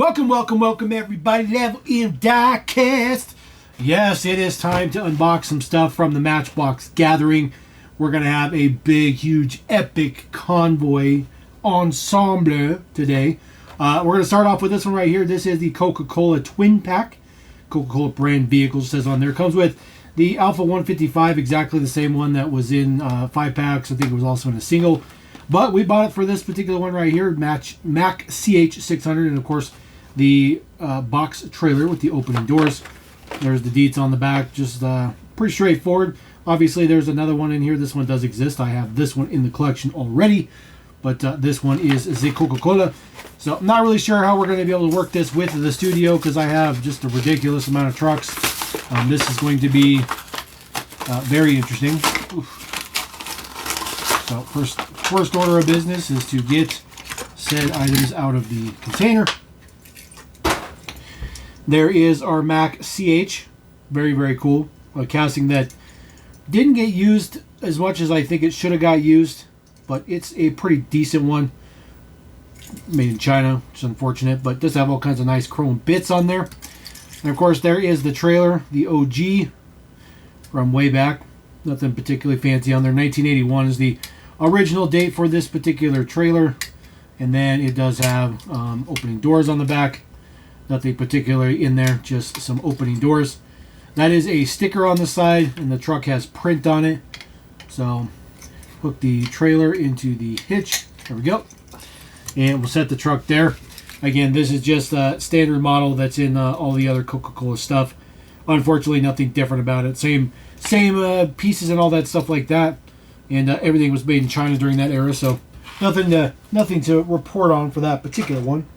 Welcome everybody, Level M Diecast. Yes, it is time to unbox some stuff from the Matchbox Gathering. We're going to have a big, huge, epic Convoy ensemble today. We're going to start off with this one right here. This is the Coca-Cola Twin Pack. Coca-Cola brand vehicle says on there. Comes with the Alpha 155, exactly the same one that was in 5 packs. I think it was also in a single. But we bought it for this particular one right here, Mac CH600, and of course the box trailer with the opening doors. There's the deets on the back, just pretty straightforward. Obviously there's another one in here. This one does exist. I have this one in the collection already, but this one is the Coca-Cola. So I'm not really sure how we're going to be able to work this with the studio because I have just a ridiculous amount of trucks. This is going to be very interesting. Oof. So first order of business is to get said items out of the container. There is our Mac CH. Very, very cool. A casting that didn't get used as much as I think it should have got used, but it's a pretty decent one. Made in China, which is unfortunate, but does have all kinds of nice chrome bits on there. And of course there is the trailer, the OG from way back. Nothing particularly fancy on there. 1981 is the original date for this particular trailer, and then it does have opening doors on the back. Nothing particularly in there, just some opening doors. That is a sticker on the side, and the truck has print on it. So hook the trailer into the hitch. There we go, and we'll set the truck there. Again, this is just a standard model that's in all the other Coca-Cola stuff. Unfortunately, nothing different about it. Same pieces and all that stuff like that. And everything was made in China during that era, so nothing to report on for that particular one.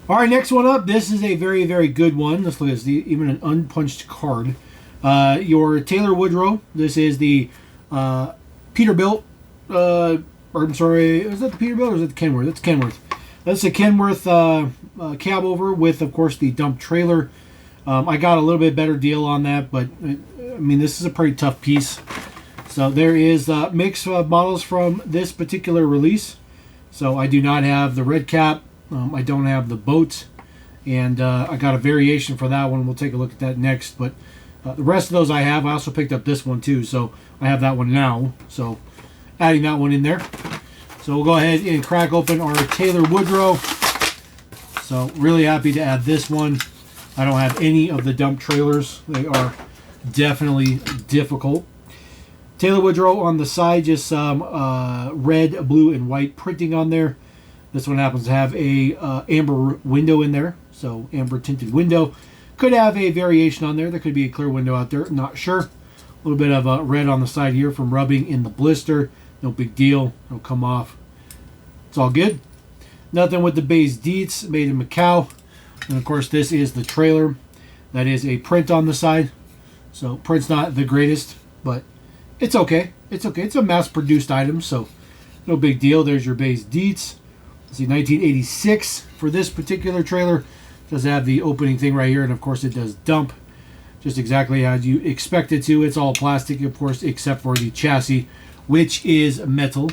All right, next one up. This is a very, very good one. Let's look at this. Even an unpunched card. Your Taylor Woodrow. This is the Peterbilt. I'm sorry, is that the Peterbilt or is it the Kenworth? That's Kenworth. That's the Kenworth cab over with, of course, the dump trailer. I got a little bit better deal on that, but I mean, this is a pretty tough piece. So there is mixed models from this particular release. So I do not have the red cap. I don't have the boat. And I got a variation for that one. We'll take a look at that next. But the rest of those I have. I also picked up this one too. So I have that one now. So adding that one in there. So we'll go ahead and crack open our Taylor Woodrow. So really happy to add this one. I don't have any of the dump trailers. They are definitely difficult. Taylor Woodrow on the side, just some red, blue, and white printing on there. This one happens to have a amber window in there, so amber tinted window. Could have a variation on there. There could be a clear window out there, not sure. A little bit of red on the side here from rubbing in the blister. No big deal. It'll come off. It's all good. Nothing with the base deets, made in Macau. And of course this is the trailer. That is a print on the side. So print's not the greatest, but it's okay. It's okay. It's a mass-produced item, so no big deal. There's your base deets. Let's see, 1986 for this particular trailer. Does have the opening thing right here, and of course it does dump. Just exactly as you expect it to. It's all plastic, of course, except for the chassis, which is metal.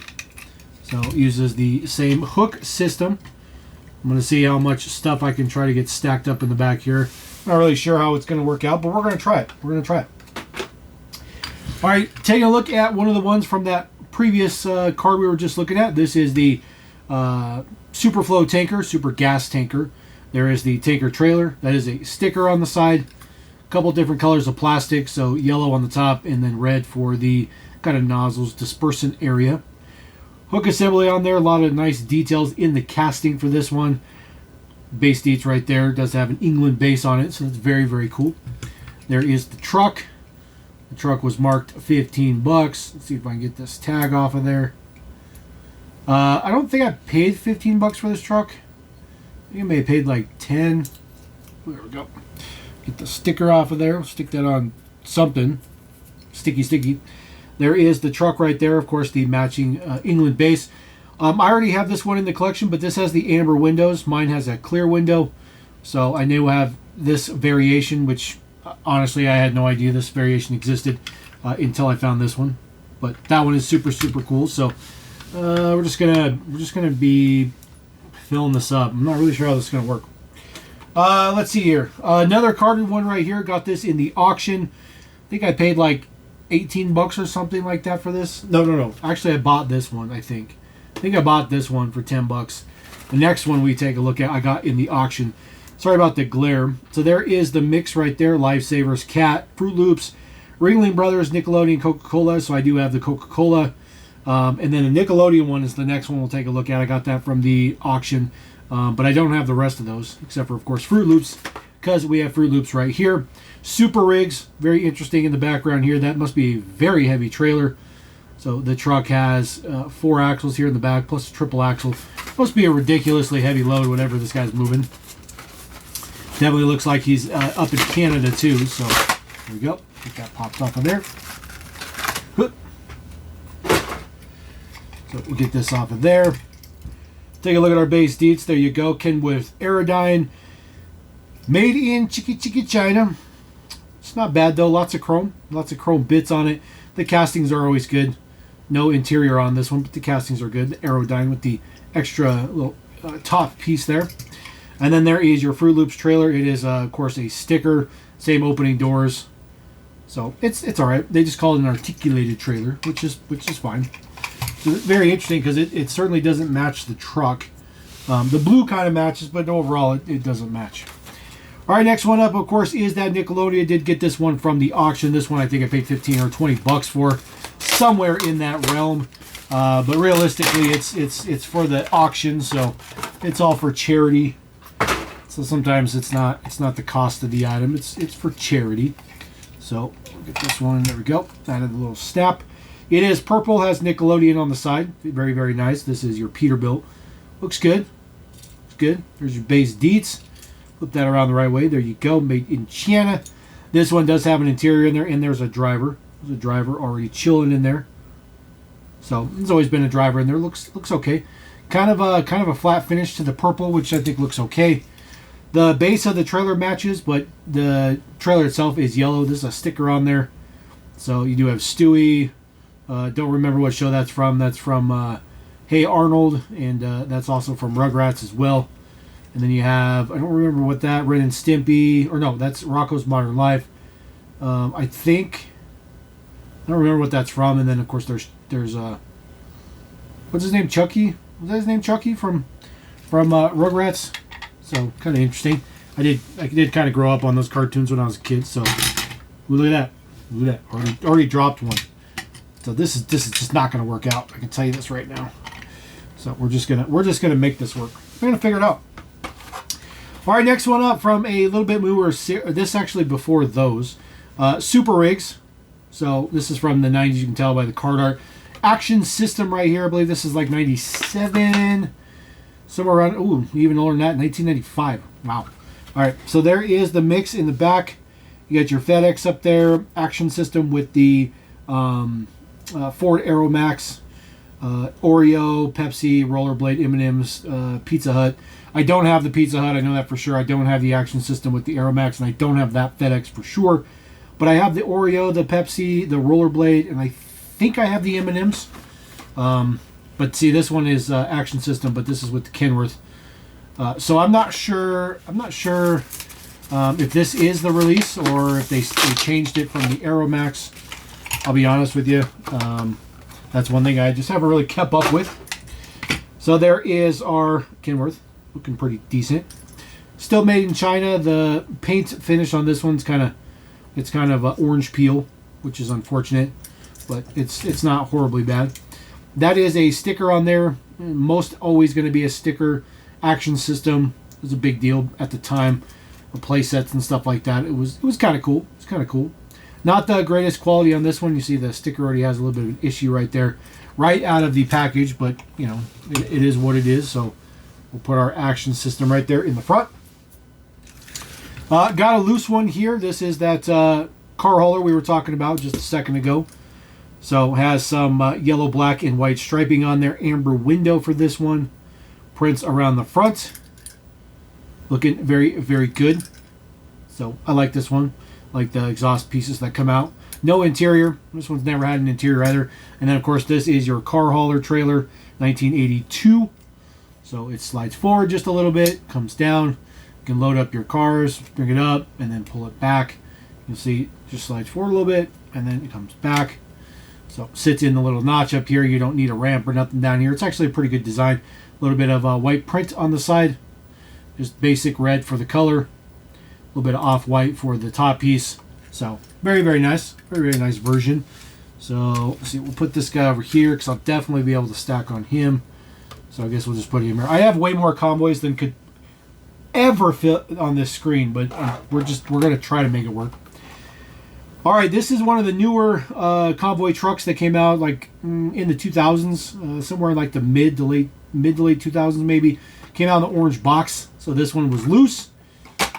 So it uses the same hook system. I'm going to see how much stuff I can try to get stacked up in the back here. Not really sure how it's going to work out, but we're going to try it. We're going to try it. All right, taking a look at one of the ones from that previous card we were just looking at. This is the Superflow tanker, super gas tanker. There is the tanker trailer. That is a sticker on the side. A couple different colors of plastic, so yellow on the top and then red for the kind of nozzles dispersant area. Hook assembly on there. A lot of nice details in the casting for this one. Base deets right there. It does have an England base on it, so that's very, very cool. There is the truck. The truck was marked 15 bucks. Let's see if I can get this tag off of there. I don't think I paid 15 bucks for this truck. I think I may have paid like 10. There we go. Get the sticker off of there. We'll stick that on something. Sticky. There is the truck right there. Of course, the matching England base. I already have this one in the collection, but this has the amber windows. Mine has a clear window. So I knew I have this variation, which honestly I had no idea this variation existed until I found this one. But that one is super, super cool. So we're just gonna be filling this up. I'm not really sure how this is going to work. Let's see here. Another carded one right here. Got this in the auction. I think I paid like 18 bucks or something like that for this. No. Actually, I bought this one, I think. I bought this one for 10 bucks. The next one we take a look at, I got in the auction. Sorry about the glare. So there is the mix right there. Lifesavers, Cat, Fruit Loops, Ringling Brothers, Nickelodeon, Coca-Cola. So I do have the Coca-Cola. And then the Nickelodeon one is the next one we'll take a look at. I got that from the auction. But I don't have the rest of those, except for, of course, Fruit Loops, because we have Fruit Loops right here. Super Rigs, very interesting in the background here. That must be a very heavy trailer. So the truck has 4 axles here in the back, plus a triple axle. Must be a ridiculously heavy load, whatever this guy's moving. Definitely looks like he's up in Canada, too. So there we go. Get that popped off of there. So we'll get this off of there. Take a look at our base deets. There you go. Kenworth Aerodyne. Made in Chiki China. It's not bad, though. Lots of chrome. Lots of chrome bits on it. The castings are always good. No interior on this one, but the castings are good. The Aerodyne with the extra little top piece there. And then there is your Fruit Loops trailer. It is, of course, a sticker. Same opening doors. So it's all right. They just call it an articulated trailer, which is fine. So very interesting because it certainly doesn't match the truck. The blue kind of matches, but overall it doesn't match. All right, next one up, of course, is that Nickelodeon. Did get this one from the auction. This one I think I paid 15 or 20 bucks for, somewhere in that realm. But realistically, it's for the auction, so it's all for charity. So sometimes it's not the cost of the item. It's for charity. So we'll get this one. There we go. Added a little snap. It is purple. Has Nickelodeon on the side. Very, very nice. This is your Peterbilt. Looks good. Looks good. There's your base deets. Flip that around the right way. There you go. Made in China. This one does have an interior in there, and there's a driver. There's a driver already chilling in there. So there's always been a driver in there. Looks okay. Kind of a flat finish to the purple, which I think looks okay. The base of the trailer matches, but the trailer itself is yellow. There's a sticker on there. So you do have Stewie. Don't remember what show that's from. That's from Hey Arnold, and that's also from Rugrats as well. And then you have, I don't remember what that, Ren and Stimpy, or no, that's Rocko's Modern Life. I think, I don't remember what that's from. And then of course there's what's his name, Chucky? Was that his name, Chucky from Rugrats? So kind of interesting. I did kind of grow up on those cartoons when I was a kid. So look at that, look at that. Already dropped one. So this is just not going to work out. I can tell you this right now. So we're just gonna make this work. We're gonna figure it out. All right, next one up from a little bit newer. This actually before those Super Rigs. So this is from the 90s. You can tell by the card art. Action System right here. I believe this is like 97. Somewhere around, ooh, even older than that, 1995. Wow. All right, so there is the mix in the back. You got your FedEx up there. Action System with the Ford Aeromax, Oreo, Pepsi, Rollerblade, M&M's, Pizza Hut. I don't have the Pizza Hut. I know that for sure. I don't have the Action System with the Aeromax, and I don't have that FedEx for sure. But I have the Oreo, the Pepsi, the Rollerblade, and I think I have the M&M's. But see, this one is Action System, but this is with the Kenworth. So I'm not sure. If this is the release or if they changed it from the Aeromax. I'll be honest with you. That's one thing I just haven't really kept up with. So there is our Kenworth, looking pretty decent. Still made in China. The paint finish on this one's kind of orange peel, which is unfortunate, but it's not horribly bad. That is a sticker on there. Most always going to be a sticker. Action System was a big deal at the time. Play sets and stuff like that. It was kind of cool. It's kind of cool. Not the greatest quality on this one. You see the sticker already has a little bit of an issue right there, right out of the package. But you know, it is what it is. So we'll put our Action System right there in the front. Got a loose one here. This is that car hauler we were talking about just a second ago. So has some yellow, black, and white striping on there. Amber window for this one. Prints around the front. Looking very, very good. So I like this one. Like the exhaust pieces that come out. No interior. This one's never had an interior either. And then, of course, this is your car hauler trailer, 1982. So it slides forward just a little bit, comes down. You can load up your cars, bring it up, and then pull it back. You'll see it just slides forward a little bit, and then it comes back. So it sits in the little notch up here. You don't need a ramp or nothing down here. It's actually a pretty good design. A little bit of white print on the side. Just basic red for the color. A little bit of off-white for the top piece. So very, very nice. Very, very nice version. So let's see, we'll put this guy over here because I'll definitely be able to stack on him. So I guess we'll just put him here. I have way more Convoys than could ever fit on this screen, but we're going to try to make it work. All right, this is one of the newer Convoy trucks that came out like in the 2000s, somewhere in like the mid to late 2000s maybe. Came out in the orange box. So this one was loose.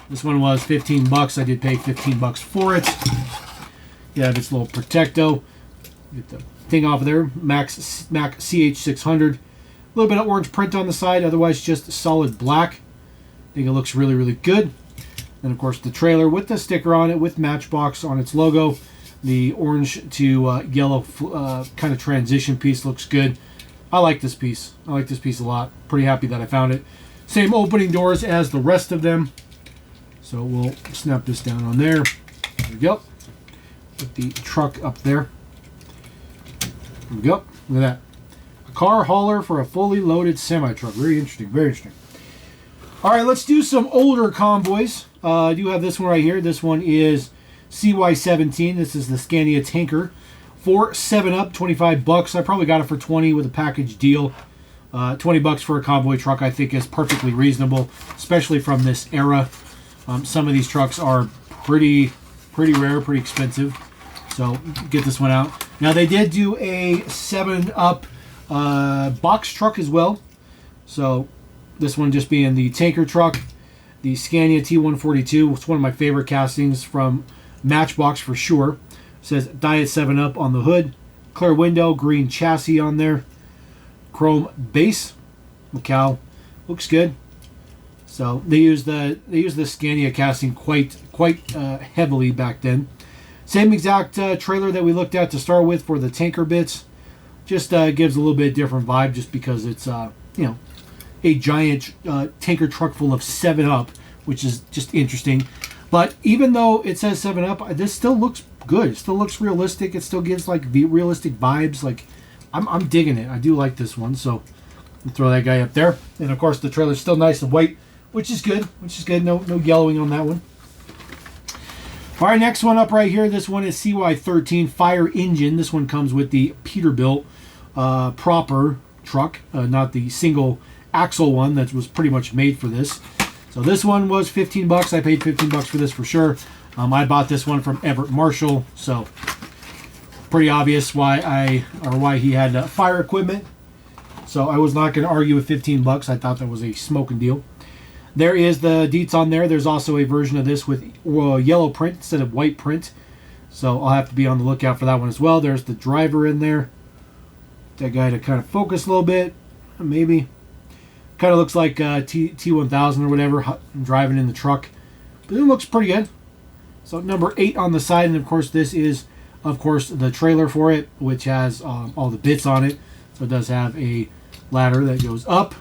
This one was 15 bucks. I did pay 15 bucks for it. Yeah, this little Protecto. Get the thing off of there. Mac CH600. A little bit of orange print on the side. Otherwise, just solid black. I think it looks really, really good. And of course the trailer with the sticker on it with Matchbox on its logo. The orange to yellow kind of transition piece looks good. I like this piece. I like this piece a lot. Pretty happy that I found it. Same opening doors as the rest of them. So we'll snap this down on there. There we go. Put the truck up there. There we go. Look at that. A car hauler for a fully loaded semi-truck. Very interesting. Very interesting. All right, let's do some older Convoys. I do have this one right here. This one is CY17. This is the Scania tanker for 7-Up, 25 bucks. I probably got it for 20 with a package deal. 20 bucks for a Convoy truck I think is perfectly reasonable, especially from this era. Some of these trucks are pretty rare, pretty expensive. So get this one out. Now they did do a 7-Up box truck as well. So this one just being the tanker truck. The Scania T142. It's one of my favorite castings from Matchbox for sure. It says Diet 7-Up on the hood. Clear window, green chassis on there. Chrome base. Macau. Looks good. So they used the Scania casting quite heavily back then. Same exact trailer that we looked at to start with for the tanker bits. Just gives a little bit different vibe just because it's a giant tanker truck full of 7-Up, which is just interesting. But even though it says 7-Up, this still looks good. It still looks realistic. It still gives like realistic vibes. Like I'm digging it. I do like this one. So I'll throw that guy up there. And of course the trailer's still nice and white, which is good. No yellowing on that one. All right, next one up right here. This one is CY13 Fire Engine. This one comes with the Peterbilt proper truck, not the single axle one that was pretty much made for this. So this one was 15 bucks. I paid 15 bucks for this for sure. I bought this one from Everett Marshall, so pretty obvious why he had fire equipment. So I was not going to argue with 15 bucks. I thought that was a smoking deal. There is the deets on there. There's also a version of this with yellow print instead of white print. So I'll have to be on the lookout for that one as well. There's the driver in there. That guy to kind of focus a little bit, maybe. Kind of looks like T1000 or whatever, driving in the truck. But it looks pretty good. So number 8 on the side, and of course this is, of course, the trailer for it, which has all the bits on it. So it does have a ladder that goes up.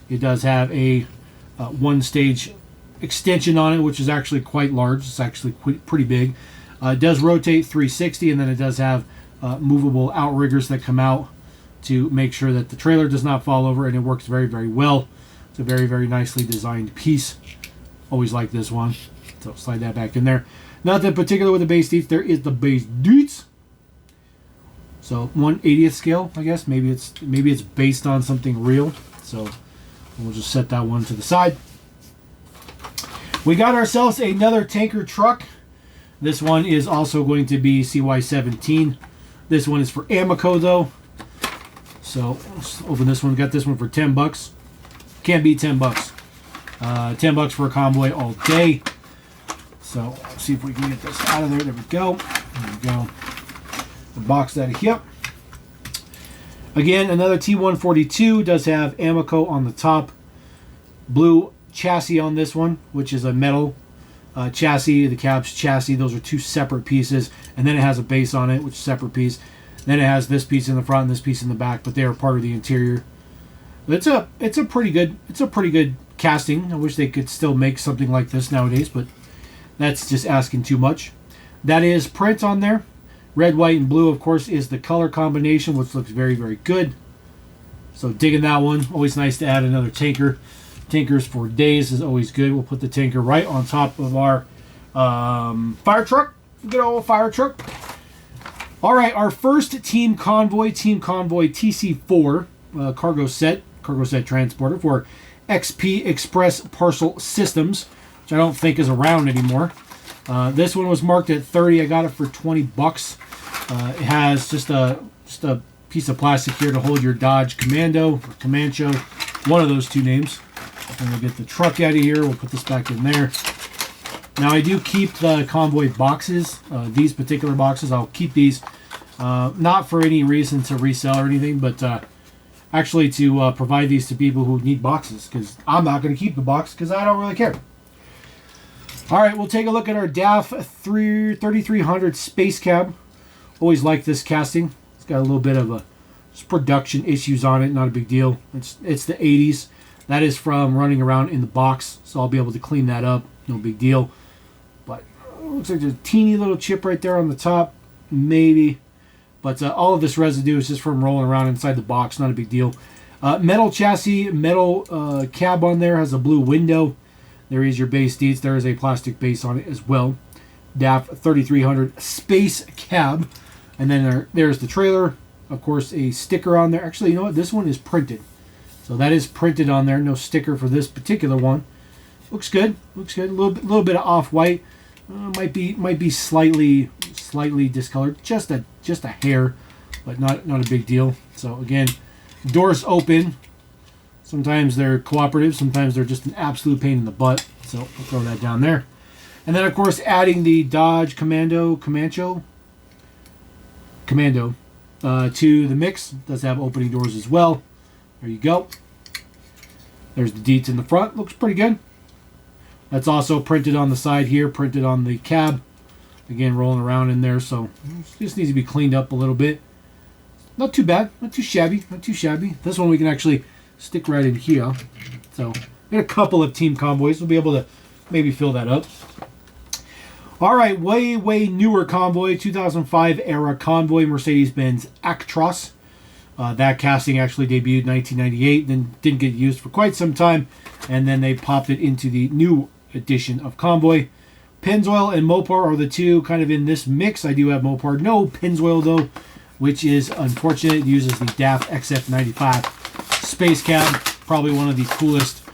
It does have a one-stage extension on it, which is actually quite large. It's actually pretty big. It does rotate 360, and then it does have movable outriggers that come out to make sure that the trailer does not fall over, and it works very, very well. It's a very, very nicely designed piece. Always like this one. So slide that back in there. Nothing particular with the base deets. There is the base deets. So 1/80th scale, I guess. Maybe it's based on something real. So we'll just set that one to the side. We got ourselves another tanker truck. This one is also going to be CY17. This one is for Amoco though. So let's open this one. Got this one for 10 bucks. Can't beat 10 bucks. 10 bucks for a Convoy all day. So let's see if we can get this out of there. There we go. There we go. The box out of here. Again, another T142 does have Amoco on the top. Blue chassis on this one, which is a metal chassis. The cab's chassis. Those are two separate pieces. And then it has a base on it, which is a separate piece. Then it has this piece in the front and this piece in the back, but they are part of the interior. It's a pretty good casting. I wish they could still make something like this nowadays, but that's just asking too much. That is print on there. Red, white, and blue, of course, is the color combination, which looks very, very good. So digging that one. Always nice to add another tanker. Tankers for days is always good. We'll put the tanker right on top of our fire truck. Good old fire truck. All right, our first Team Convoy TC4 cargo set transporter for XP Express Parcel Systems, which I don't think is around anymore. This one was marked at 30. I got it for 20 bucks. It has just a piece of plastic here to hold your Dodge Commando or Comancho, one of those two names. And we'll get the truck out of here. We'll put this back in there. Now I do keep the Convoy boxes. These particular boxes, I'll keep these not for any reason to resell or anything, but actually to provide these to people who need boxes, because I'm not going to keep the box because I don't really care. All right, we'll take a look at our DAF 3300 Space Cab. Always like this casting. It's got a little bit of production issues on it. Not a big deal. It's the 80s. That is from running around in the box, so I'll be able to clean that up. No big deal. But it looks like there's a teeny little chip right there on the top, maybe. But all of this residue is just from rolling around inside the box. Not a big deal. Metal chassis, metal cab on there. Has a blue window. There is your base deets. There is a plastic base on it as well. DAF 3300 Space Cab. And then there's the trailer. Of course, a sticker on there. Actually, you know what? This one is printed. So that is printed on there. No sticker for this particular one. Looks good. Looks good. A little bit of off-white. Might be slightly discolored. Just a hair, but not a big deal. So again, doors open. Sometimes they're cooperative. Sometimes they're just an absolute pain in the butt. So we'll throw that down there. And then of course adding the Dodge Commando to the mix. Does have opening doors as well. There you go. There's the deets in the front. Looks pretty good. That's also printed on the side here, printed on the cab. Again, rolling around in there, so it just needs to be cleaned up a little bit. Not too bad, not too shabby, not too shabby. This one we can actually stick right in here. So we got a couple of Team Convoys. We'll be able to maybe fill that up. All right, way newer Convoy, 2005 era Convoy Mercedes-Benz Actros. That casting actually debuted in 1998, then didn't get used for quite some time, and then they popped it into the new edition of Convoy. Pennzoil and Mopar are the two kind of in this mix. I do have Mopar, no Pennzoil though, which is unfortunate. It uses the DAF XF95 Space Cab, probably one of the coolest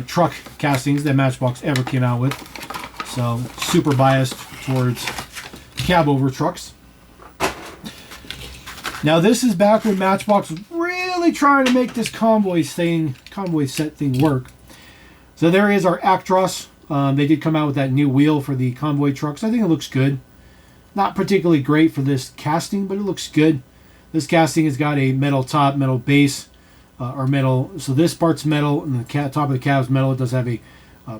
truck castings that Matchbox ever came out with. So super biased towards cab over trucks. Now this is back when Matchbox was really trying to make this Convoy set thing work. So there is our Actros. They did come out with that new wheel for the Convoy trucks. I think it looks good. Not particularly great for this casting, but it looks good. This casting has got a metal top, metal base, or metal. So this part's metal, and the top of the cab's metal. It does have a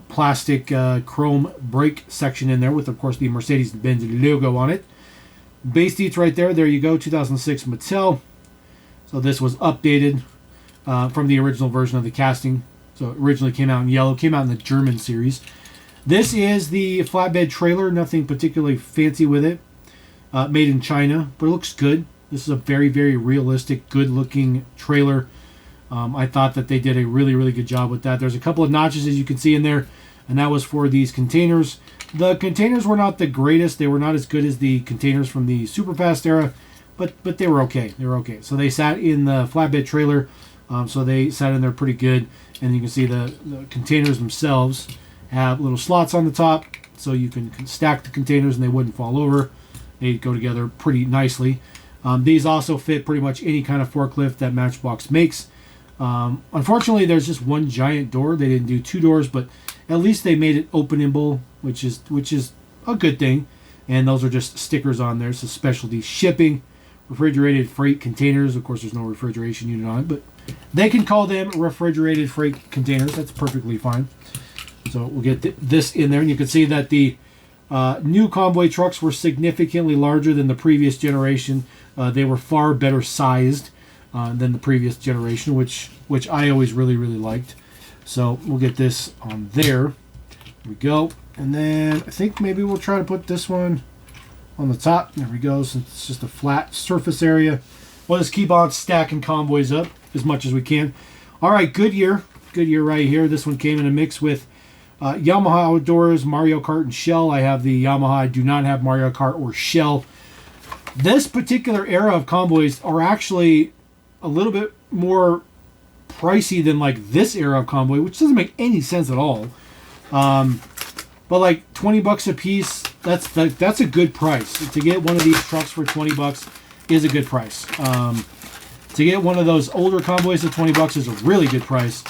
plastic chrome brake section in there with, of course, the Mercedes-Benz logo on it. Base deets right there. There you go. 2006 Mattel. So this was updated from the original version of the casting. So it originally came out in yellow. Came out in the German series. This is the flatbed trailer. Nothing particularly fancy with it. Made in China, but it looks good. This is a very, very realistic, good-looking trailer. I thought that they did a really, really good job with that. There's a couple of notches, as you can see in there, and that was for these containers. The containers were not the greatest. They were not as good as the containers from the Superfast era, but they were okay. They were okay. So they sat in the flatbed trailer, so they sat in there pretty good. And you can see the containers themselves have little slots on the top, so you can stack the containers and they wouldn't fall over. They go together pretty nicely. These also fit pretty much any kind of forklift that Matchbox makes. Unfortunately, there's just one giant door. They didn't do two doors, but at least they made it openable, which is a good thing. And those are just stickers on there. So specialty shipping, refrigerated freight containers. Of course, there's no refrigeration unit on it, but they can call them refrigerated freight containers. That's perfectly fine. So we'll get this in there, and you can see that the new Convoy trucks were significantly larger than the previous generation. They were far better sized. than the previous generation, which I always really liked. So we'll get this on there. There we go. And then I think maybe we'll try to put this one on the top. There we go. Since it's just a flat surface area, we'll just keep on stacking Convoys up as much as we can. All right, Goodyear right here. This one came in a mix with Yamaha Outdoors, Mario Kart, and Shell. I have the Yamaha. I do not have Mario Kart or Shell. This particular era of Convoys are actually a little bit more pricey than like this era of Convoy, which doesn't make any sense at all. But like $20 a piece, that's a good price. To get one of these trucks for $20 is a good price. To get one of those older Convoys at $20 is a really good price.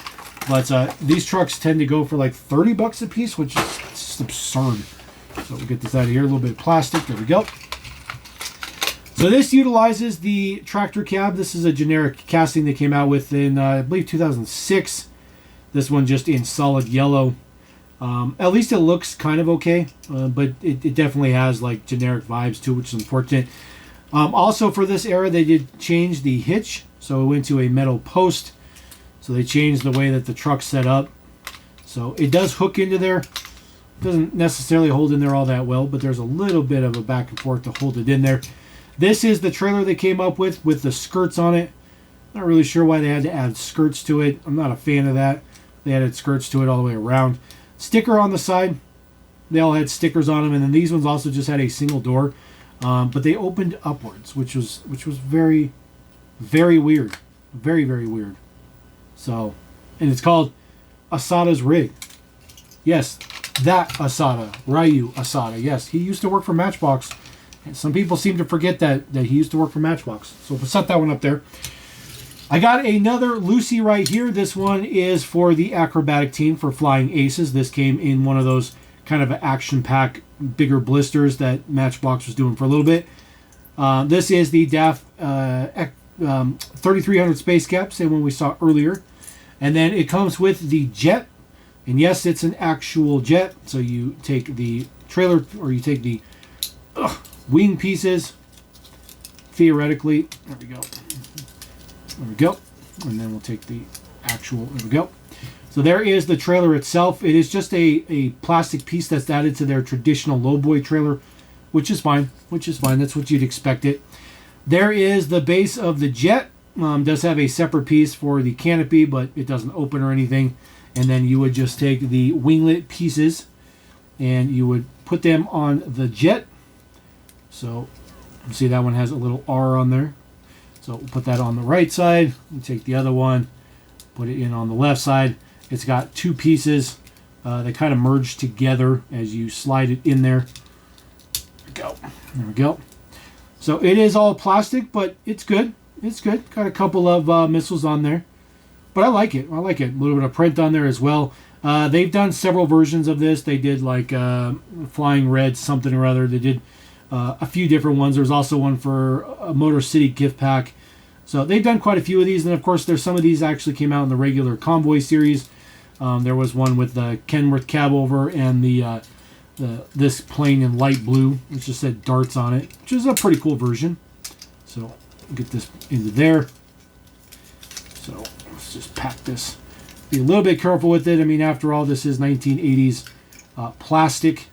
But these trucks tend to go for like $30 a piece, which is just absurd. So we'll get this out of here. A little bit of plastic. There we go. So this utilizes the tractor cab. This is a generic casting they came out with in, I believe, 2006. This one just in solid yellow. At least it looks kind of okay, but it definitely has like generic vibes too, which is unfortunate. Also for this era, they did change the hitch. So it went to a metal post. So they changed the way that the truck's set up. So it does hook into there. Doesn't necessarily hold in there all that well, but there's a little bit of a back and forth to hold it in there. This is the trailer they came up with the skirts on it. Not really sure why they had to add skirts to it. I'm not a fan of that. They added skirts to it all the way around. Sticker on the side. They all had stickers on them, and then these ones also just had a single door, but they opened upwards, which was very weird, very weird. So, and it's called Asada's Rig. Yes, that Asada, Ryu Asada. Yes, he used to work for Matchbox. And some people seem to forget that he used to work for Matchbox. So we'll set that one up there. I got another Lucy right here. This one is for the acrobatic team for Flying Aces. This came in one of those kind of action-pack bigger blisters that Matchbox was doing for a little bit. This is the DAF 3300 Space Cap, same one we saw earlier. And then it comes with the jet. And yes, it's an actual jet. So you take the trailer, or you take the wing pieces, theoretically. There we go. There we go. And then we'll take the actual, there we go. So there is the trailer itself. It is just a plastic piece that's added to their traditional lowboy trailer, which is fine. That's what you'd expect it. There is the base of the jet. Does have a separate piece for the canopy, but it doesn't open or anything. And then you would just take the winglet pieces and you would put them on the jet. So you see that one has a little R on there. So we'll put that on the right side. We take the other one, put it in on the left side. It's got two pieces. They kind of merge together as you slide it in there. There we go. There we go. So it is all plastic, but it's good. It's good. Got a couple of missiles on there. But I like it. A little bit of print on there as well. They've done several versions of this. They did like Flying Red something or other. They did a few different ones. There's also one for a Motor City gift pack. So they've done quite a few of these. And of course, there's some of these actually came out in the regular Convoy series. There was one with the Kenworth cab over and this plane in light blue, which just said darts on it, which is a pretty cool version. So get this into there. So let's just pack this. Be a little bit careful with it. I mean, after all, this is 1980s plastic.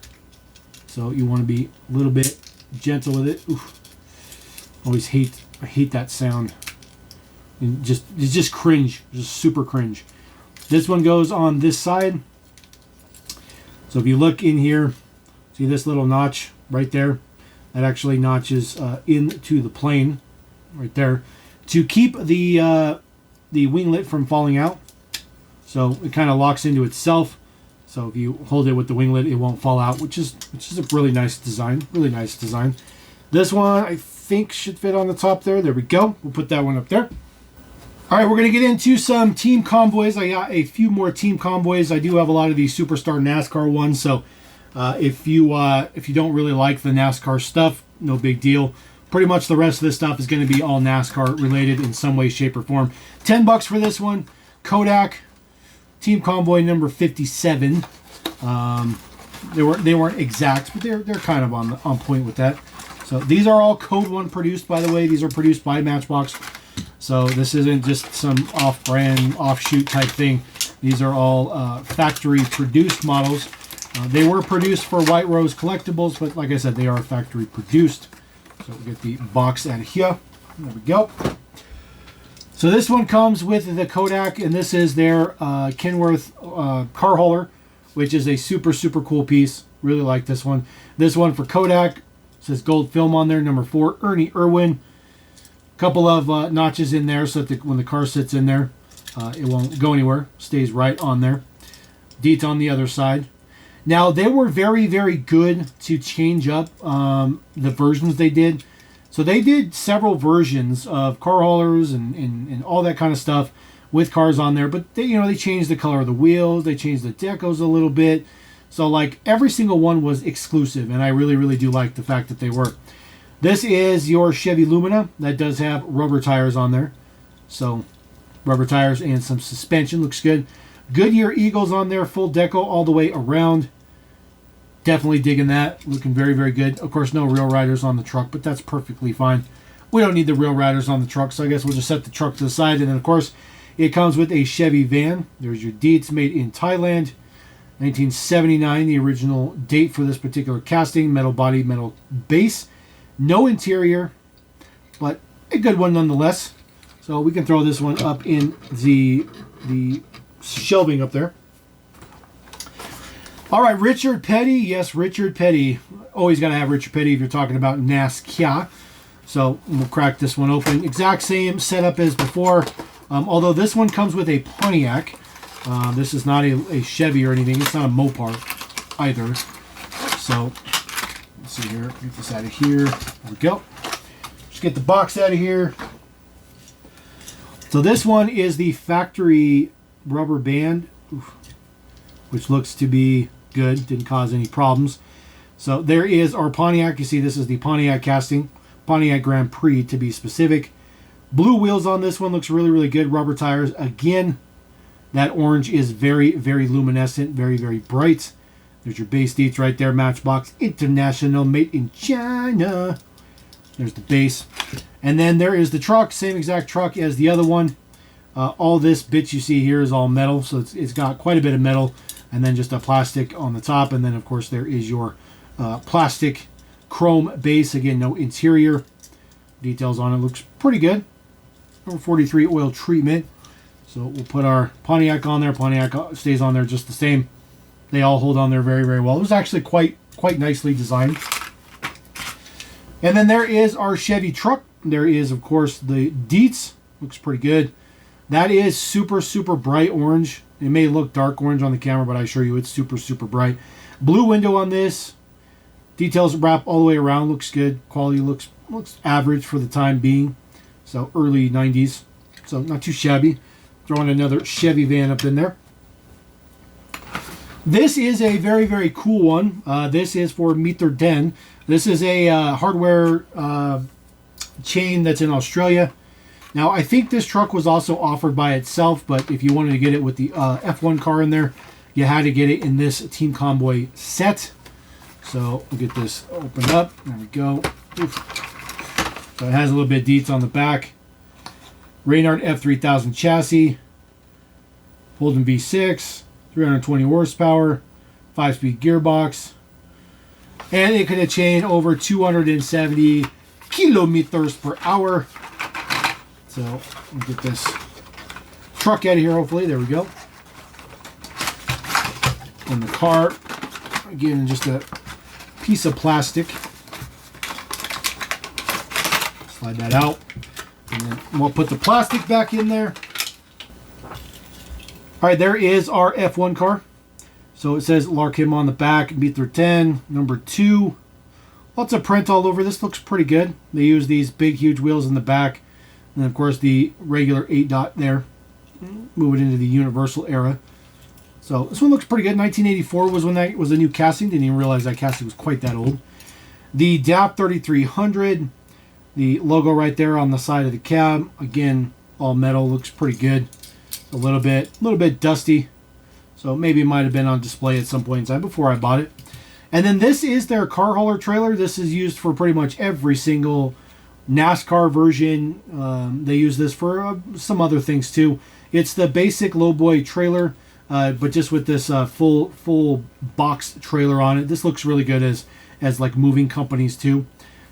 So you want to be a little bit gentle with it. Oof. I hate that sound. It's just cringe. Just super cringe. This one goes on this side. So if you look in here, see this little notch right there? That actually notches into the plane right there to keep the winglet from falling out. So it kind of locks into itself. So if you hold it with the winglet, it won't fall out, which is a really nice design. Really nice design. This one I think should fit on the top there. There we go. We'll put that one up there. All right, we're going to get into some team convoys. I got a few more team convoys. I do have a lot of these Superstar NASCAR ones, so if you don't really like the NASCAR stuff, no big deal. Pretty much the rest of this stuff is going to be all NASCAR related in some way, shape, or form. $10 for this one. Kodak Team Convoy number 57. They weren't exact, but they're kind of on point with that. So these are all Code 1 produced, by the way. These are produced by Matchbox. So this isn't just some off-brand, offshoot type thing. These are all factory-produced models. They were produced for White Rose Collectibles, but like I said, they are factory-produced. So we'll get the box out of here. There we go. So this one comes with the Kodak, and this is their Kenworth car hauler, which is a super, super cool piece. Really like this one. This one for Kodak. Says gold film on there, number 4, Ernie Irwin. Couple of notches in there so that when the car sits in there, it won't go anywhere. Stays right on there. Deets on the other side. Now, they were very, very good to change up the versions they did. So they did several versions of car haulers and all that kind of stuff with cars on there. But they, they changed the color of the wheels. They changed the decos a little bit. So like every single one was exclusive. And I really, really do like the fact that they were. This is your Chevy Lumina. That does have rubber tires on there. So rubber tires and some suspension. Looks good. Goodyear Eagles on there. Full deco all the way around. Definitely digging that. Looking very, very good. Of course, no Real Riders on the truck, but that's perfectly fine. We don't need the Real Riders on the truck, so I guess we'll just set the truck to the side. And then, of course, it comes with a Chevy van. There's your deets, made in Thailand. 1979, the original date for this particular casting. Metal body, metal base. No interior, but a good one nonetheless. So we can throw this one up in the shelving up there. All right, Richard Petty. Yes, Richard Petty. Always got to have Richard Petty if you're talking about NASCAR. So we'll crack this one open. Exact same setup as before, although this one comes with a Pontiac. This is not a Chevy or anything. It's not a Mopar either. So let's see here. Get this out of here. There we go. Just get the box out of here. So this one is the factory rubber band, which looks to be good. Didn't cause any problems. So there is our Pontiac. You see this is the Pontiac casting. Pontiac Grand Prix to be specific. Blue wheels on this one. Looks really, really good. Rubber tires. Again, that orange is very, very luminescent. Very, very bright. There's your base deets right there. Matchbox International, made in China. There's the base. And then there is the truck. Same exact truck as the other one. All this bits you see here is all metal. So it's got quite a bit of metal. And then just a plastic on the top. And then, of course, there is your plastic chrome base. Again, no interior. Details on it. Looks pretty good. Number 43 oil treatment. So we'll put our Pontiac on there. Pontiac stays on there just the same. They all hold on there very, very well. It was actually quite nicely designed. And then there is our Chevy truck. There is, of course, the deets. Looks pretty good. That is super, super bright orange. It may look dark orange on the camera, but I assure you it's super, super bright. Blue window on this. Details wrap all the way around. Looks good. Quality looks average for the time being. So early 90s. So not too shabby. Throwing another Chevy van up in there. This is a very, very cool one. This is for Meter Den. This is a hardware chain that's in Australia. Now, I think this truck was also offered by itself, but if you wanted to get it with the F1 car in there, you had to get it in this Team Convoy set. So we'll get this opened up. There we go. Oof. So it has a little bit of deets on the back. Reynard F3000 chassis. Holden V6. 320 horsepower. 5-speed gearbox. And it can chain over 270 kilometers per hour. So we'll get this truck out of here, hopefully. There we go. And the car, again, just a piece of plastic. Slide that out. And then we'll put the plastic back in there. All right, there is our F1 car. So it says Larkham on the back, Meter 10, number 2. Lots of print all over. This looks pretty good. They use these big, huge wheels in the back. And, of course, the regular 8-dot there. Move it into the Universal era. So this one looks pretty good. 1984 was when that was a new casting. Didn't even realize that casting was quite that old. The DAP 3300. The logo right there on the side of the cab. Again, all metal. Looks pretty good. A little bit dusty. So maybe it might have been on display at some point in time before I bought it. And then this is their car hauler trailer. This is used for pretty much every single NASCAR version. They use this for some other things too. It's the basic lowboy trailer, but just with this full box trailer on it. This looks really good as like moving companies too.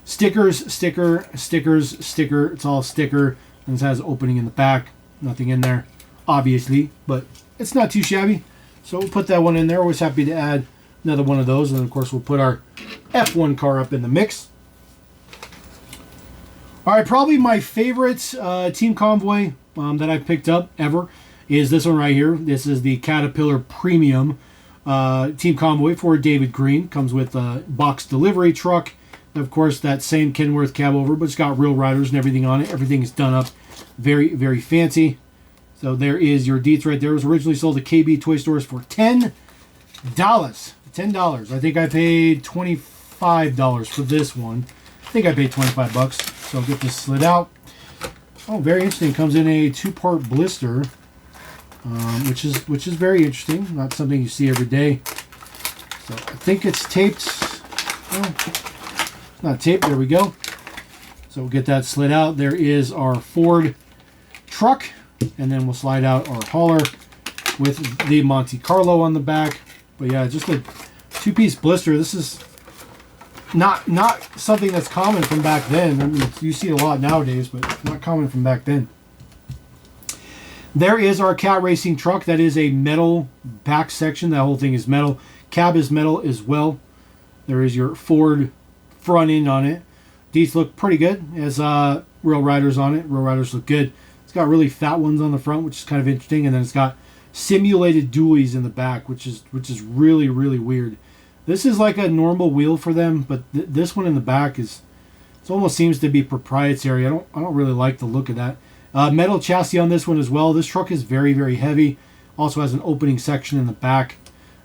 Stickers, sticker. It's all sticker, and it has opening in the back. Nothing in there, obviously, but it's not too shabby. So we'll put that one in there. Always happy to add another one of those, and then of course we'll put our F1 car up in the mix. All right, probably my favorite Team Convoy that I've picked up ever is this one right here. This is the Caterpillar Premium Team Convoy for David Green. Comes with a box delivery truck. And of course, that same Kenworth cab over, but it's got real riders and everything on it. Everything is done up very, very fancy. So there is your deets right there. It was originally sold at KB Toy Stores for $10. $10. I think I paid $25 for this one. I think I paid 25 bucks. So I'll get this slid out. Oh, very interesting. It comes in a 2-part blister, which is very interesting. Not something you see every day. So I think it's taped. Oh, it's not taped. There we go. So we'll get that slid out. There is our Ford truck, and then we'll slide out our hauler with the Monte Carlo on the back. But yeah, just a 2-piece blister. This is not something that's common from back then. I mean, you see it a lot nowadays, but not common from back then. There is our cat racing truck. That is a metal back section. That whole thing is metal. Cab is metal as well. There is your Ford front end on it. These look pretty good. It has real riders on it. Real riders look good. It's got really fat ones on the front, which is kind of interesting, and then it's got simulated dualies in the back, which is really, really weird. This is like a normal wheel for them, but this one in the back it almost seems to be proprietary. I don't really like the look of that. Metal chassis on this one as well. This truck is very, very heavy. Also has an opening section in the back.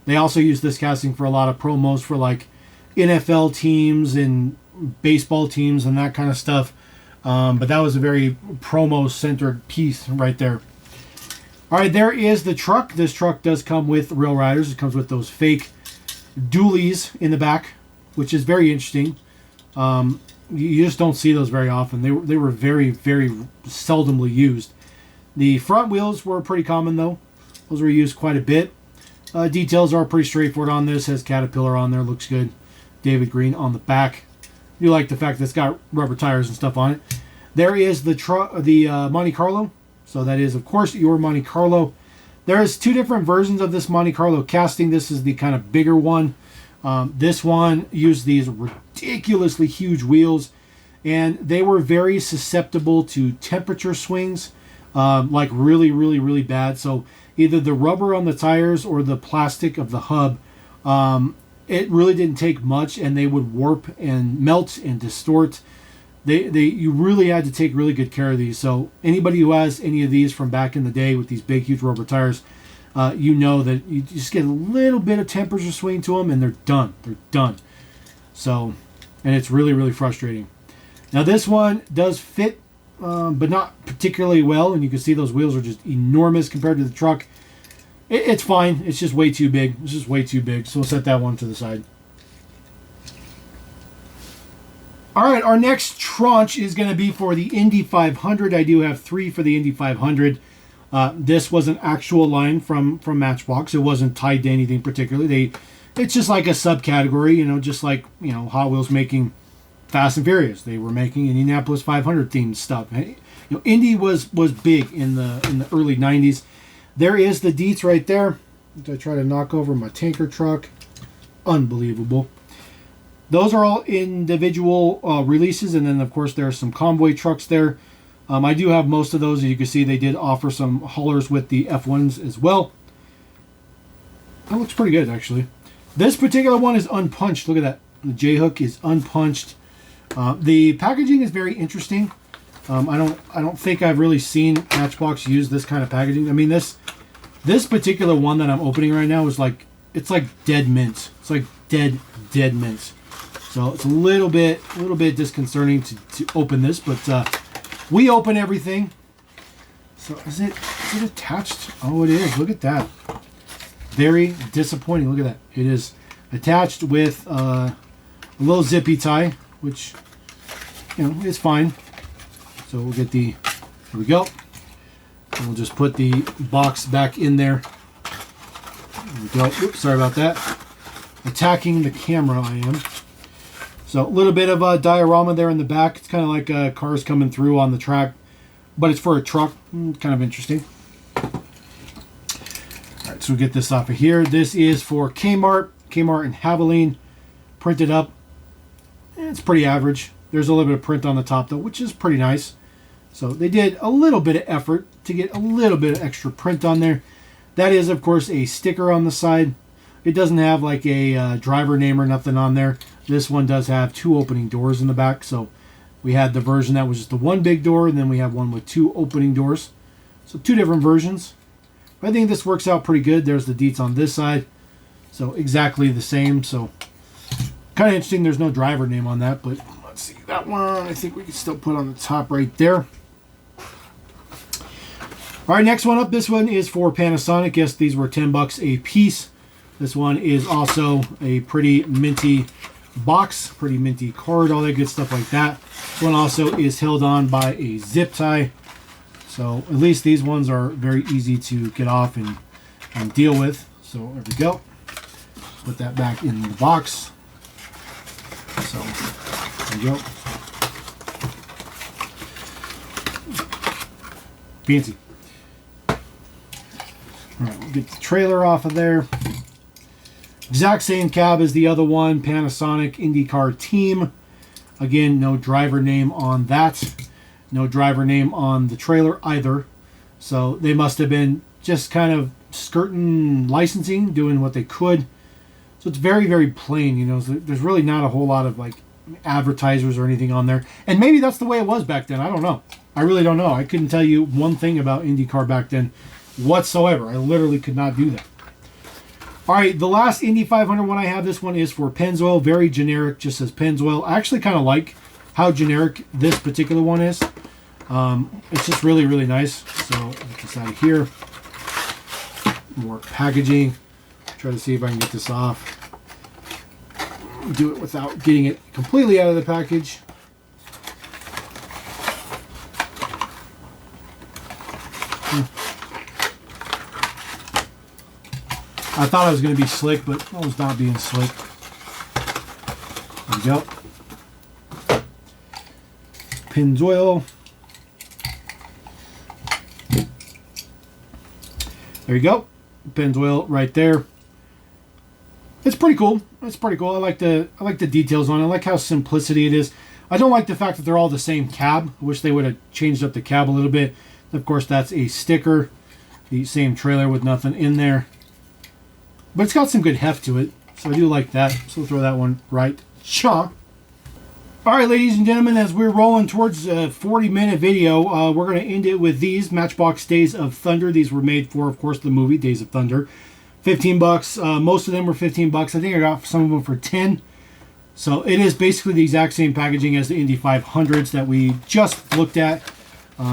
They also use this casting for a lot of promos for like NFL teams and baseball teams and that kind of stuff. But that was a very promo-centered piece right there. All right, there is the truck. This truck does come with real riders. It comes with those fake dualies in the back, which is very interesting. You just don't see those very often. They were very, very seldomly used. The front wheels were pretty common, though. Those were used quite a bit. Details are pretty straightforward on this. Has Caterpillar on there. Looks good. David Green on the back. You like the fact that it's got rubber tires and stuff on it. There is the Monte Carlo. So that is, of course, your Monte Carlo. There's 2 different versions of this Monte Carlo casting. This is the kind of bigger one. This one used these ridiculously huge wheels, and they were very susceptible to temperature swings, like really, really, really bad. So either the rubber on the tires or the plastic of the hub, it really didn't take much, and they would warp and melt and distort. You really had to take really good care of these. So anybody who has any of these from back in the day with these big, huge rubber tires, you know that you just get a little bit of temperature swing to them and they're done. They're done. So, and it's really, really frustrating. Now this one does fit, but not particularly well. And you can see those wheels are just enormous compared to the truck. It's fine. It's just way too big. It's just way too big. So we'll set that one to the side. All right, our next tranche is going to be for the Indy 500. I do have 3 for the Indy 500. This was an actual line from Matchbox. It wasn't tied to anything particularly. It's just like a subcategory, just like Hot Wheels making Fast and Furious. They were making Indianapolis 500 themed stuff. Indy was big in the early 90s. There is the deets right there. I try to knock over my tanker truck. Unbelievable. Those are all individual releases, and then of course there are some Convoy trucks there. I do have most of those. As you can see, they did offer some haulers with the F1s as well. That looks pretty good, actually. This particular one is unpunched. Look at that. The J-hook is unpunched. The packaging is very interesting. I don't think I've really seen Matchbox use this kind of packaging. I mean, this particular one that I'm opening right now is like, it's like dead mint. It's like dead mint. So it's a little bit disconcerting to open this, but we open everything. So is it attached? Oh, it is. Look at that. Very disappointing. Look at that. It is attached with a little zippy tie, which is fine. So we'll get the, there we go. And we'll just put the box back in there. There we go. Oops, sorry about that. Attacking the camera, I am. So a little bit of a diorama there in the back. It's kind of like cars coming through on the track, but it's for a truck. Kind of interesting. All right, so we'll get this off of here. This is for Kmart and Haviline, printed up. It's pretty average. There's a little bit of print on the top though, which is pretty nice. So they did a little bit of effort to get a little bit of extra print on there. That is, of course, a sticker on the side. It doesn't have like a driver name or nothing on there. This one does have 2 opening doors in the back. So we had the version that was just the 1 big door, and then we have one with 2 opening doors. So 2 different versions. I think this works out pretty good. There's the deets on this side. So exactly the same. So kind of interesting. There's no driver name on that, but let's see. That one I think we can still put on the top right there. All right, next one up. This one is for Panasonic. Yes, these were $10 a piece. This one is also a pretty minty box, pretty minty card, all that good stuff like that. This one also is held on by a zip tie. So at least these ones are very easy to get off and deal with. So there we go. Put that back in the box. So there we go. Fancy. All right, we'll get the trailer off of there. Exact same cab as the other one, Panasonic IndyCar Team. Again, no driver name on that. No driver name on the trailer either. So they must have been just kind of skirting licensing, doing what they could. So it's very, very plain. You know, there's really not a whole lot of like advertisers or anything on there. And maybe that's the way it was back then. I don't know. I really don't know. I couldn't tell you one thing about IndyCar back then whatsoever. I literally could not do that. All right, the last Indy 500 one I have, this one is for Pennzoil. Very generic, just says Pennzoil. I actually kind of like how generic this particular one is. It's just really, really nice. So get this out of here. More packaging. Try to see if I can get this off. Do it without getting it completely out of the package. I thought I was going to be slick, but I was not being slick. There we go. Pennzoil. There you go. Pennzoil right there. It's pretty cool. It's pretty cool. I like the details on it. I like how simplicity it is. I don't like the fact that they're all the same cab. I wish they would have changed up the cab a little bit. Of course, that's a sticker. The same trailer with nothing in there. But it's got some good heft to it, so I do like that. So we'll throw that one right. Cha. All right, ladies and gentlemen, as we're rolling towards a 40-minute video, we're going to end it with these Matchbox Days of Thunder. These were made for, of course, the movie Days of Thunder. $15. Most of them were $15. I think I got some of them for 10. So it is basically the exact same packaging as the Indy 500s that we just looked at.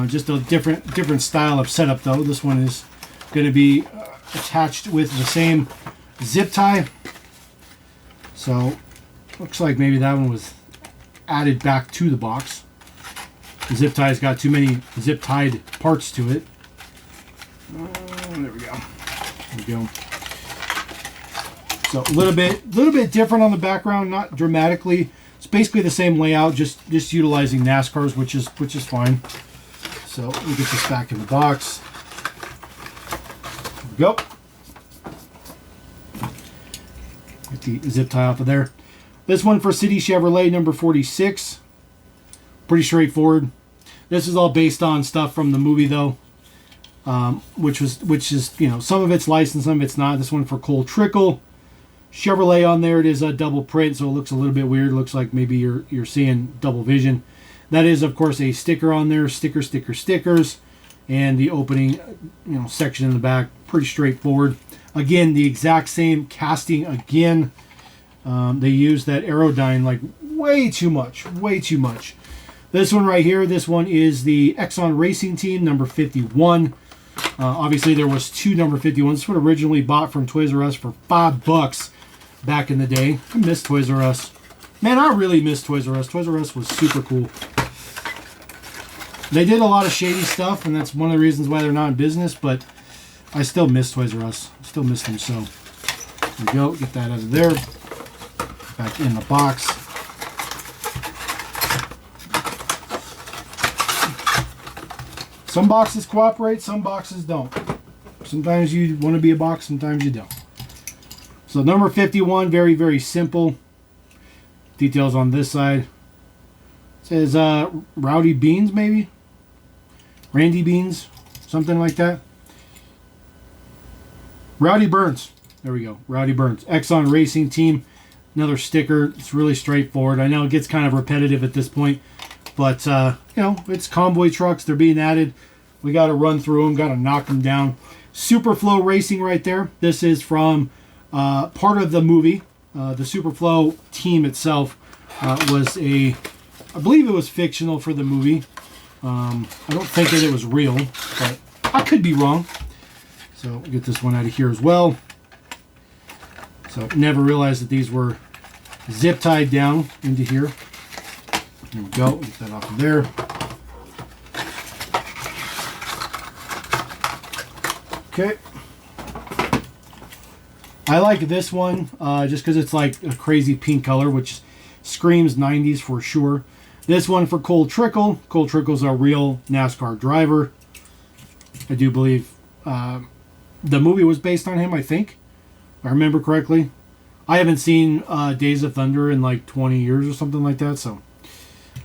Just a different style of setup, though. This one is going to be attached with the same zip tie. So looks like maybe that one was added back to the box. The zip tie's got too many zip tied parts to it. There we go. There we go. So a little bit different on the background, not dramatically. It's basically the same layout, just utilizing NASCARs, which is fine. So we'll get this back in the box. There we go. Get the zip tie off of there. This one for City Chevrolet, number 46. Pretty straightforward. This is all based on stuff from the movie, though, which is, you know, some of it's licensed, some of it's not. This one for Cole Trickle. Chevrolet on there. It is a double print, so it looks a little bit weird. It looks like maybe you're seeing double vision. That is, of course, a sticker on there. Stickers, and the opening, you know, section in the back. Pretty straightforward. Again, the exact same casting again. They use that Aerodyne like way too much. This one right here, this one is the Exxon Racing Team, number 51. Obviously, there was 2 number 51s. This one originally bought from Toys R Us for $5 back in the day. I miss Toys R Us. Man, I really miss Toys R Us. Toys R Us was super cool. They did a lot of shady stuff, and that's one of the reasons why they're not in business, but I still miss Toys R Us. I still miss them, so there we go. Get that out of there. Back in the box. Some boxes cooperate, some boxes don't. Sometimes you want to be a box, sometimes you don't. So number 51, very, very simple. Details on this side. It says Rowdy Beans, maybe? Randy Beans, something like that. Rowdy Burns. There we go. Rowdy Burns. Exxon Racing Team. Another sticker. It's really straightforward. I know it gets kind of repetitive at this point. But, you know, it's Convoy trucks. They're being added. We got to run through them. Got to knock them down. Superflow Racing right there. This is from part of the movie. The Superflow team itself was a... I believe it was fictional for the movie. I don't think that it was real, but I could be wrong. So we'll get this one out of here as well. So never realized that these were zip tied down into here. There we go. Get that off of there. Okay. I like this one just because it's like a crazy pink color, which screams 90s for sure. This one for Cole Trickle. Cole Trickle's a real NASCAR driver. I do believe the movie was based on him, I think. If I remember correctly. I haven't seen Days of Thunder in like 20 years or something like that, so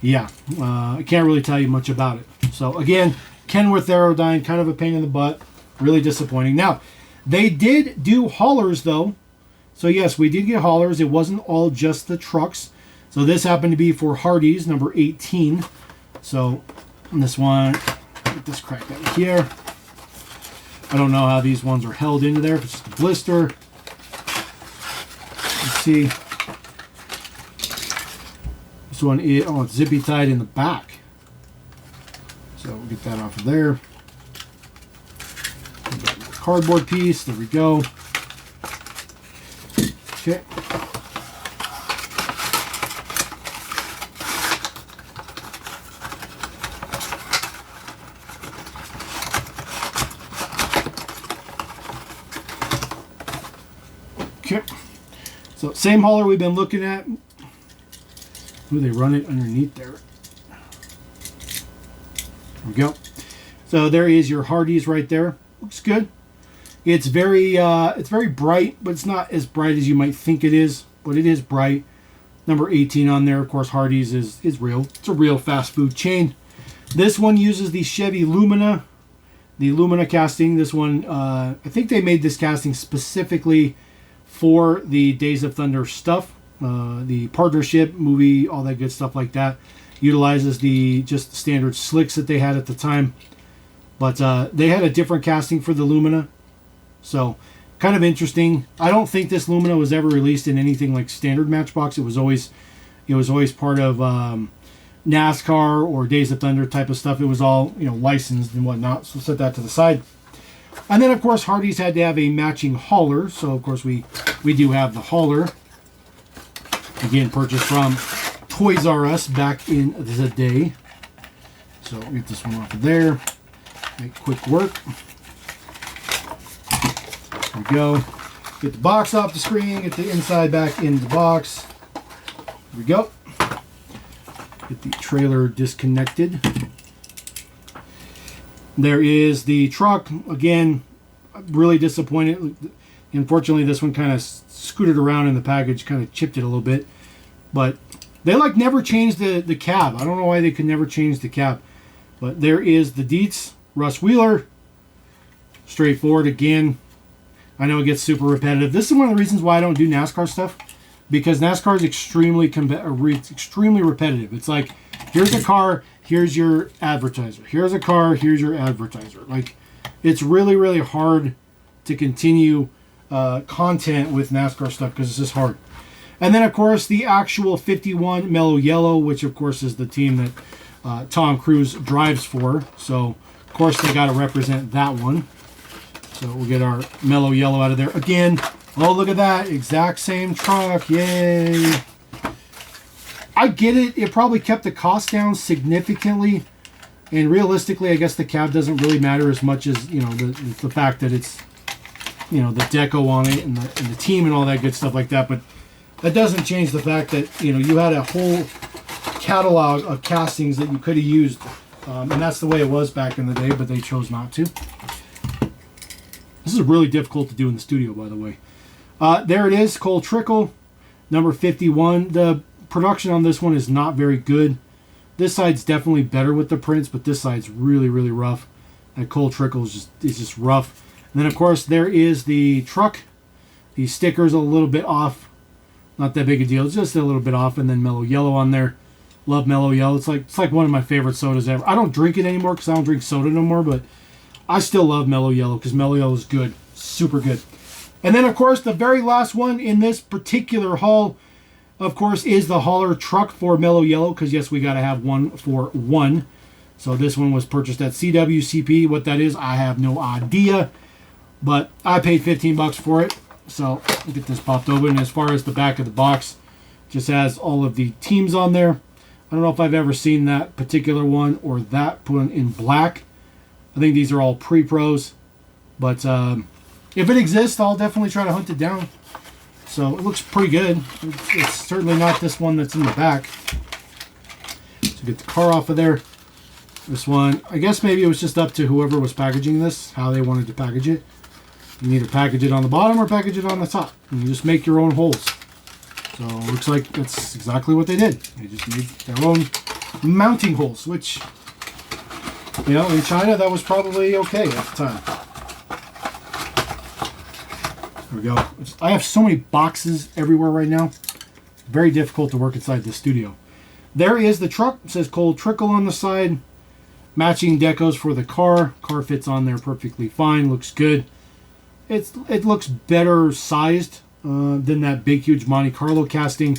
yeah. I can't really tell you much about it. So again, Kenworth Aerodyne, kind of a pain in the butt. Really disappointing. Now, they did do haulers though. So yes, we did get haulers. It wasn't all just the trucks. So this happened to be for Hardee's, number 18. So this one, get this cracked out of here. I don't know how these ones are held into there. If it's just a blister. Let's see. This one is, oh, it's zippy tied in the back. So we'll get that off of there. Cardboard piece. There we go. Okay. Okay. So same hauler we've been looking at. Ooh, they run it underneath there. There we go. So there is your Hardee's right there. Looks good. It's very bright, but it's not as bright as you might think it is. But it is bright. Number 18 on there. Of course, Hardee's is real. It's a real fast food chain. This one uses the Chevy Lumina. The Lumina casting. This one, I think they made this casting specifically for the Days of Thunder stuff. The partnership movie, all that good stuff like that. Utilizes the just standard slicks that they had at the time. But they had a different casting for the Lumina. So, kind of interesting. I don't think this Lumina was ever released in anything like standard Matchbox. It was always part of NASCAR or Days of Thunder type of stuff. It was all, you know, licensed and whatnot. So set that to the side. And then, of course, Hardee's had to have a matching hauler. So, of course, we do have the hauler. Again, purchased from Toys R Us back in the day. So, we'll get this one off of there. Make quick work. There we go. Get the box off the screen. Get the inside back into the box. There we go. Get the trailer disconnected. There is the truck. Again, really disappointed. Unfortunately, this one kind of scooted around in the package, kind of chipped it a little bit. But they like never changed the cab. I don't know why they could never change the cab. But there is the Dietz. Russ Wheeler. Straightforward again. I know it gets super repetitive. This is one of the reasons why I don't do NASCAR stuff. Because NASCAR is extremely repetitive. It's like, here's a car, here's your advertiser. Here's a car, here's your advertiser. Like, it's really, really hard to continue content with NASCAR stuff because it's just hard. And then, of course, the actual 51 Mellow Yellow, which, of course, is the team that Tom Cruise drives for. So, of course, they got to represent that one. So we'll get our Mellow Yellow out of there. Again, oh, look at that. Exact same truck. Yay. I get it. It probably kept the cost down significantly. And realistically, I guess the cab doesn't really matter as much as, you know, the fact that it's, you know, the deco on it and the team and all that good stuff like that. But that doesn't change the fact that, you know, you had a whole catalog of castings that you could have used. And that's the way it was back in the day, but they chose not to. This is really difficult to do in the studio, by the way. There it is, Cole Trickle, number 51. The production on this one is not very good. This side's definitely better with the prints, but this side's really, really rough. That Cole Trickle is just rough. And then, of course, there is the truck. The sticker's a little bit off. Not that big a deal. It's just a little bit off. And then Mellow Yellow on there. Love Mellow Yellow. It's like one of my favorite sodas ever. I don't drink it anymore because I don't drink soda no more, but I still love Mellow Yellow because Mellow Yellow is good. Super good. And then, of course, the very last one in this particular haul, of course, is the hauler truck for Mellow Yellow, because, yes, we got to have one for one. So this one was purchased at CWCP. What that is, I have no idea. But I paid 15 bucks for it. So I'll get this popped open. As far as the back of the box, just has all of the teams on there. I don't know if I've ever seen that particular one or that put in black. I think these are all pre-pros. But if it exists, I'll definitely try to hunt it down. So it looks pretty good. It's certainly not this one that's in the back. So get the car off of there. This one, I guess maybe it was just up to whoever was packaging this, how they wanted to package it. You can either package it on the bottom or package it on the top. And you just make your own holes. So it looks like that's exactly what they did. They just made their own mounting holes, which, you know, in China that was probably okay at the time. There we go. I have so many boxes everywhere right now. Very difficult to work inside the studio. There is the truck. It says Cole Trickle on the side. Matching decos for the car. Car fits on there perfectly fine. Looks good. It looks better sized than that big, huge Monte Carlo casting.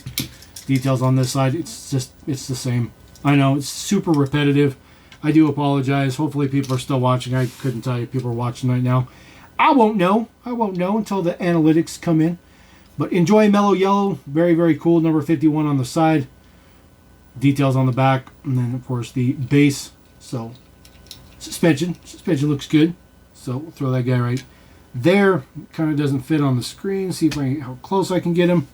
Details on this side. It's the same. I know it's super repetitive. I do apologize. Hopefully people are still watching. I couldn't tell you if people are watching right now. I won't know. I won't know until the analytics come in. But enjoy Mellow Yellow. Very, very cool. Number 51 on the side. Details on the back. And then, of course, the base. So, suspension. Suspension looks good. So, we'll throw that guy right there. Kind of doesn't fit on the screen. See how close I can get him.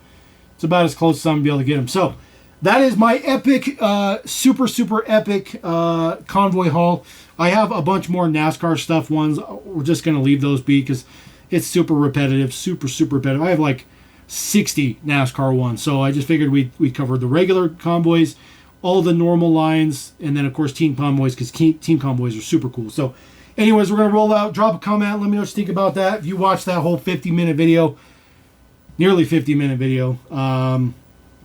It's about as close as I'm going to be able to get him. So, that is my epic, super, super epic Convoy haul. I have a bunch more NASCAR stuff ones. We're just going to leave those be because it's super repetitive, super, super repetitive. I have like 60 NASCAR ones. So I just figured we'd cover the regular Convoys, all the normal lines, and then, of course, Team Convoys because Team Convoys are super cool. So anyways, we're going to roll out. Drop a comment. Let me know what you think about that. If you watched that whole 50-minute video, nearly 50-minute video,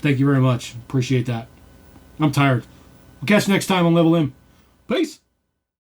thank you very much. Appreciate that. I'm tired. We'll catch you next time on Level M. Peace.